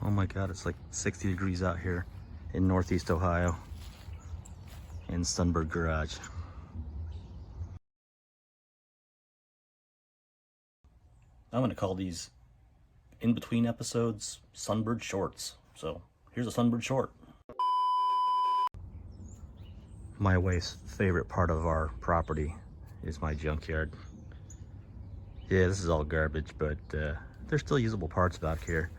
Oh my God, it's like 60 degrees out here in Northeast Ohio in Sunbird Garage. I'm gonna call these in-between episodes Sunbird Shorts. So here's a Sunbird short. My wife's favorite part of our property is my junkyard. Yeah, this is all garbage, but there's still usable parts back here.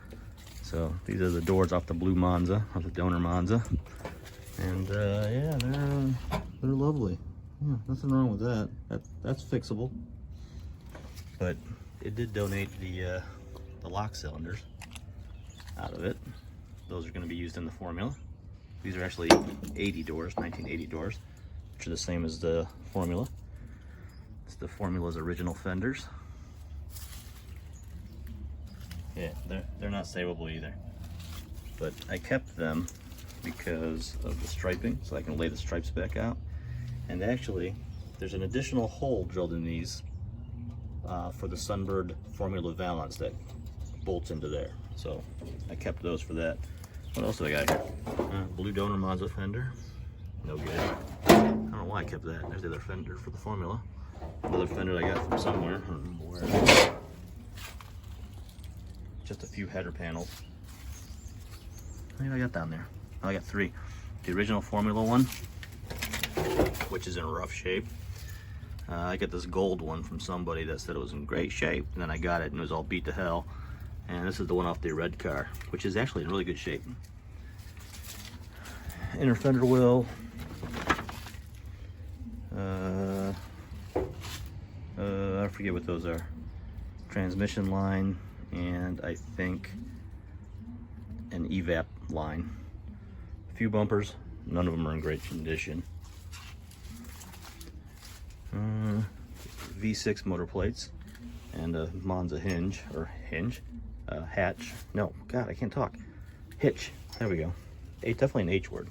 So these are the doors off the blue Monza, or the donor Monza. And yeah, they're lovely. Yeah, nothing wrong with that. That's fixable. But it did donate the lock cylinders out of it. Those are going to be used in the formula. These are actually 80 doors, 1980 doors, which are the same as the formula. It's the formula's original fenders. Yeah, they're not savable either. But I kept them because of the striping, so I can lay the stripes back out. And actually, there's an additional hole drilled in these for the Sunbird formula valance that bolts into there. So I kept those for that. What else do I got here? Blue donor Monza fender. No good. I don't know why I kept that. There's the other fender for the formula. Another fender I got from somewhere. I don't remember where. Just a few header panels. What do I got down there? Oh, I got three. The original formula one, which is in rough shape. I got this gold one from somebody that said it was in great shape, and then I got it and it was all beat to hell. And this is the one off the red car, which is actually in really good shape. Inner fender wheel. I forget what those are. Transmission line, and I think an hvac line. A few bumpers, none of them are in great condition. V6 motor plates and a Monza hinge, or hatch. No, God, I can't talk. Hitch. There we go. Definitely an H word.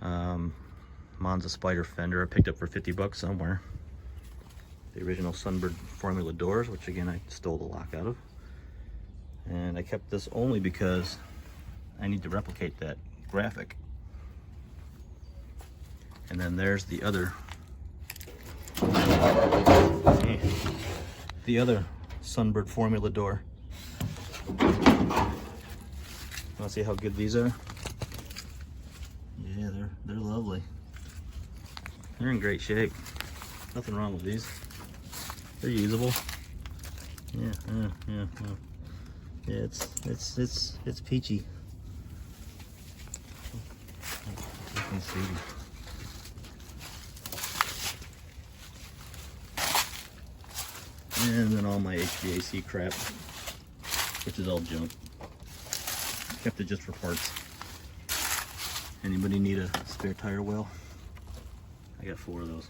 Monza Spider fender I picked up for 50 bucks somewhere. The original Sunbird formula doors, which again I stole the lock out of. And I kept this only because I need to replicate that graphic. And then there's the other Sunbird formula door. Want to see how good these are? Yeah, they're lovely. They're in great shape. Nothing wrong with these. They're usable. Yeah. Yeah, it's peachy. You can see. And then all my HVAC crap, which is all junk. Kept it just for parts. Anybody need a spare tire well? I got 4 of those.